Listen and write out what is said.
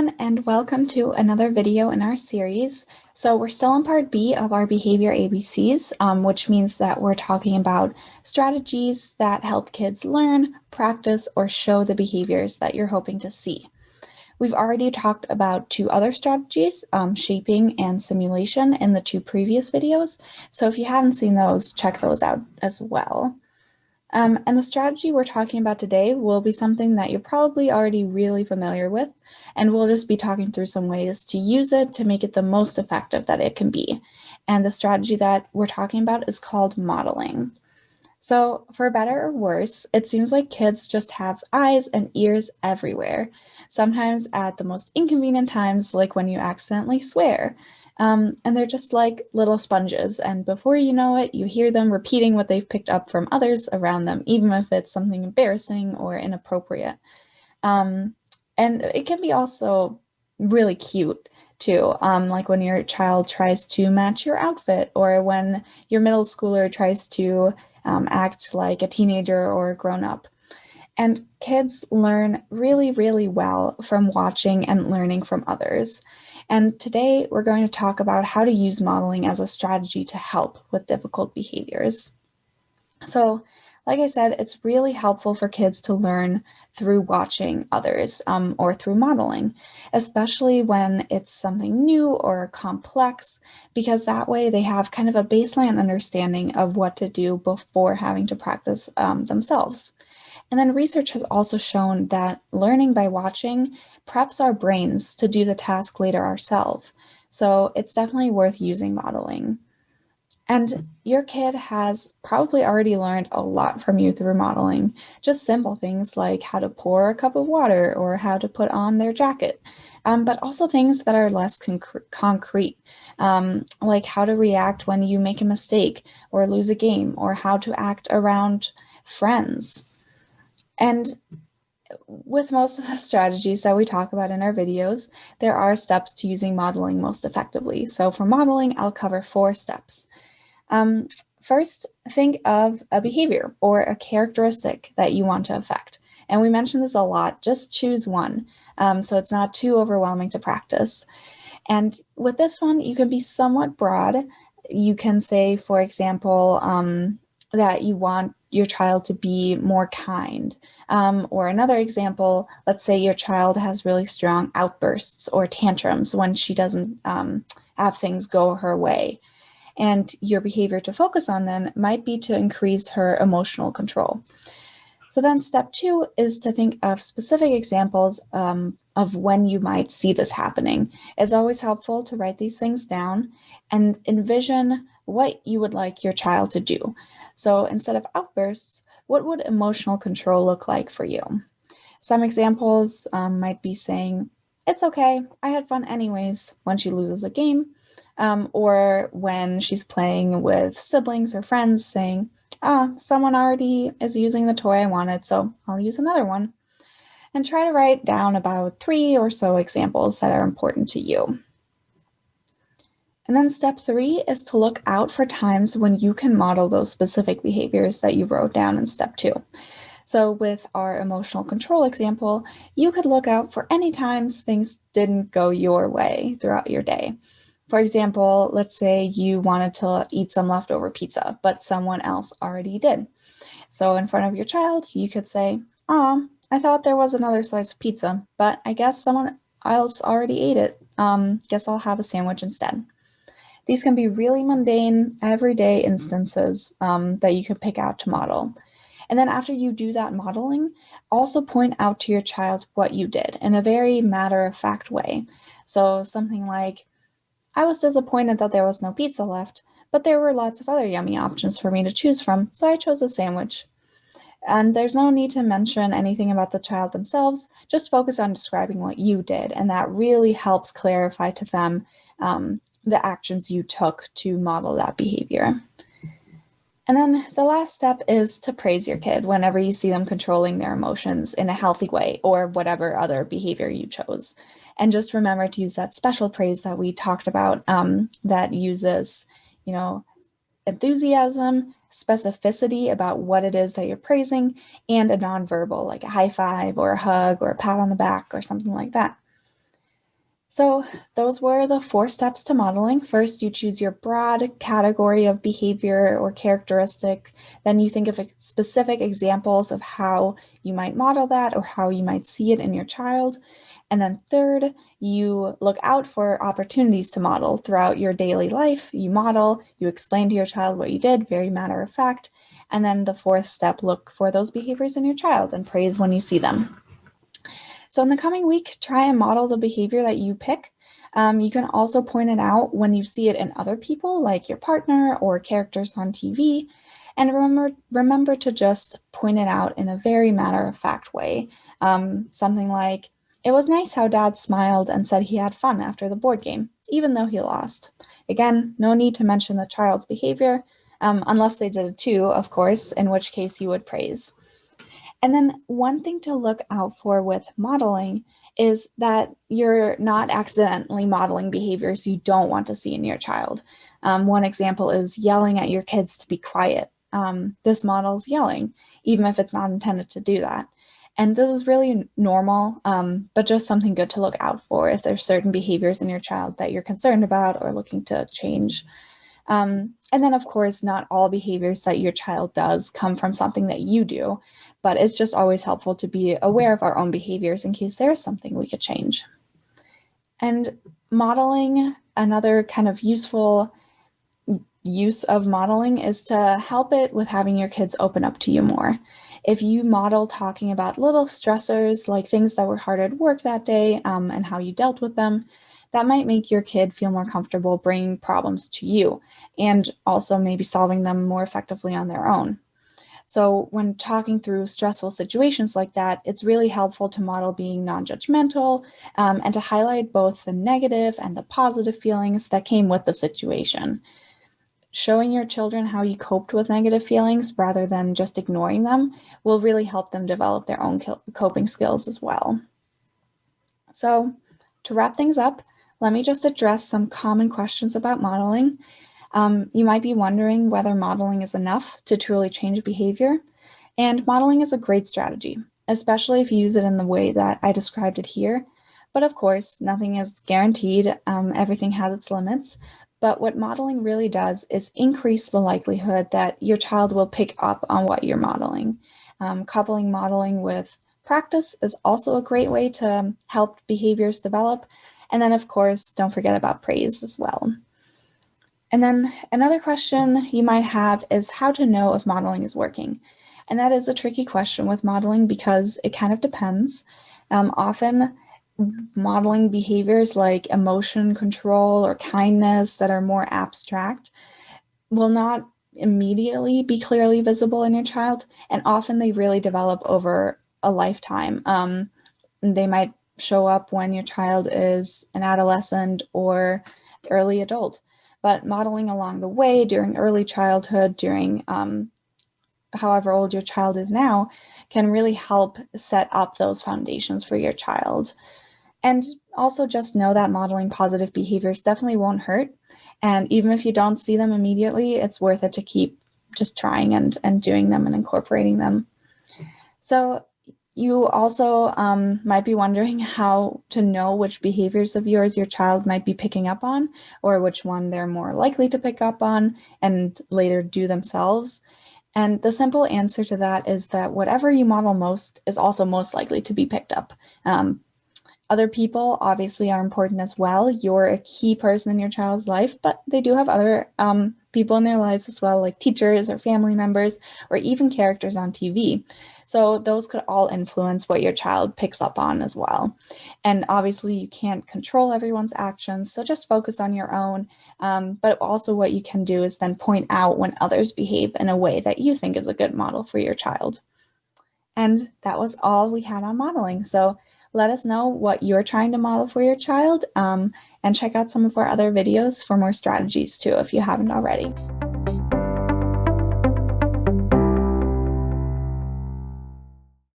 everyone, and welcome to another video in our series. So we're still in part B of our behavior ABCs, which means that we're talking about strategies that help kids learn, practice, or show the behaviors that you're hoping to see. We've already talked about two other strategies, shaping and simulation, in the two previous videos. So if you haven't seen those, check those out as well. And the strategy we're talking about today will be something that you're probably already really familiar with, and we'll just be talking through some ways to use it to make it the most effective that it can be. And the strategy that we're talking about is called modeling. So for better or worse, it seems like kids just have eyes and ears everywhere, sometimes at the most inconvenient times, like when you accidentally swear. And they're just like little sponges, and before you know it, you hear them repeating what they've picked up from others around them, even if it's something embarrassing or inappropriate. And it can be also really cute too, like when your child tries to match your outfit, or when your middle schooler tries to act like a teenager or a grown-up. And kids learn really, really well from watching and learning from others. And today we're going to talk about how to use modeling as a strategy to help with difficult behaviors. So, like I said, it's really helpful for kids to learn through watching others or through modeling, especially when it's something new or complex, because that way they have kind of a baseline understanding of what to do before having to practice themselves. And then research has also shown that learning by watching preps our brains to do the task later ourselves. So it's definitely worth using modeling. And your kid has probably already learned a lot from you through modeling, just simple things like how to pour a cup of water or how to put on their jacket, but also things that are less concrete, like how to react when you make a mistake or lose a game, or how to act around friends. And with most of the strategies that we talk about in our videos, there are steps to using modeling most effectively. So for modeling, I'll cover 4 steps. First, think of a behavior or a characteristic that you want to affect. And we mentioned this a lot, just choose one, so it's not too overwhelming to practice. And with this one, you can be somewhat broad. You can say, for example, that you want your child to be more kind. Or another example, let's say your child has really strong outbursts or tantrums when she doesn't have things go her way. And your behavior to focus on then might be to increase her emotional control. So then step 2 is to think of specific examples of when you might see this happening. It's always helpful to write these things down and envision what you would like your child to do. So instead of outbursts, what would emotional control look like for you? Some examples might be saying, "It's okay, I had fun anyways," when she loses a game, or when she's playing with siblings or friends, saying, someone already is using the toy I wanted, so I'll use another one." And try to write down about 3 or so examples that are important to you. And then step 3 is to look out for times when you can model those specific behaviors that you wrote down in step 2. So with our emotional control example, you could look out for any times things didn't go your way throughout your day. For example, let's say you wanted to eat some leftover pizza, but someone else already did. So in front of your child, you could say, "Aw, I thought there was another slice of pizza, but I guess someone else already ate it. Guess I'll have a sandwich instead." These can be really mundane, everyday instances that you can pick out to model. And then after you do that modeling, also point out to your child what you did in a very matter-of-fact way. So something like, "I was disappointed that there was no pizza left, but there were lots of other yummy options for me to choose from, so I chose a sandwich." And there's no need to mention anything about the child themselves, just focus on describing what you did, and that really helps clarify to them the actions you took to model that behavior. And then the last step is to praise your kid whenever you see them controlling their emotions in a healthy way, or whatever other behavior you chose. And just remember to use that special praise that we talked about, that uses, enthusiasm, specificity about what it is that you're praising, and a nonverbal, like a high five or a hug or a pat on the back or something like that. So those were the 4 steps to modeling. First, you choose your broad category of behavior or characteristic. Then you think of specific examples of how you might model that or how you might see it in your child. And then third, you look out for opportunities to model throughout your daily life. You model, you explain to your child what you did, very matter of fact. And then the 4th step, look for those behaviors in your child and praise when you see them. So in the coming week, try and model the behavior that you pick. You can also point it out when you see it in other people, like your partner or characters on TV. And remember to just point it out in a very matter-of-fact way. Something like, it was nice how Dad smiled and said he had fun after the board game, even though he lost. Again, no need to mention the child's behavior, unless they did it too, of course, in which case you would praise. And then one thing to look out for with modeling is that you're not accidentally modeling behaviors you don't want to see in your child. One example is yelling at your kids to be quiet. This models yelling, even if it's not intended to do that. And this is really normal, but just something good to look out for if there's certain behaviors in your child that you're concerned about or looking to change. And then, of course, not all behaviors that your child does come from something that you do, but it's just always helpful to be aware of our own behaviors in case there's something we could change. And modeling, another kind of useful use of modeling is to help it with having your kids open up to you more. If you model talking about little stressors, like things that were hard at work that day, and how you dealt with them, that might make your kid feel more comfortable bringing problems to you and also maybe solving them more effectively on their own. So when talking through stressful situations like that, it's really helpful to model being non-judgmental, and to highlight both the negative and the positive feelings that came with the situation. Showing your children how you coped with negative feelings rather than just ignoring them will really help them develop their own coping skills as well. So to wrap things up, let me just address some common questions about modeling. You might be wondering whether modeling is enough to truly change behavior, and modeling is a great strategy, especially if you use it in the way that I described it here. But of course, nothing is guaranteed, everything has its limits, but what modeling really does is increase the likelihood that your child will pick up on what you're modeling. Coupling modeling with practice is also a great way to help behaviors develop. And then, of course, don't forget about praise as well. And then another question you might have is how to know if modeling is working. And that is a tricky question with modeling because it kind of depends. Often modeling behaviors like emotion control or kindness that are more abstract will not immediately be clearly visible in your child, and often they really develop over a lifetime. They might show up when your child is an adolescent or early adult, but modeling along the way during early childhood, during however old your child is now, can really help set up those foundations for your child. And also just know that modeling positive behaviors definitely won't hurt. And even if you don't see them immediately, it's worth it to keep just trying and doing them and incorporating them. So you also might be wondering how to know which behaviors of yours your child might be picking up on, or which one they're more likely to pick up on and later do themselves. And the simple answer to that is that whatever you model most is also most likely to be picked up. Other people obviously are important as well. You're a key person in your child's life, but they do have other people in their lives as well, like teachers or family members, or even characters on TV. So those could all influence what your child picks up on as well. And obviously you can't control everyone's actions, so just focus on your own. But also what you can do is then point out when others behave in a way that you think is a good model for your child. And that was all we had on modeling. So let us know what you're trying to model for your child, and check out some of our other videos for more strategies too if you haven't already.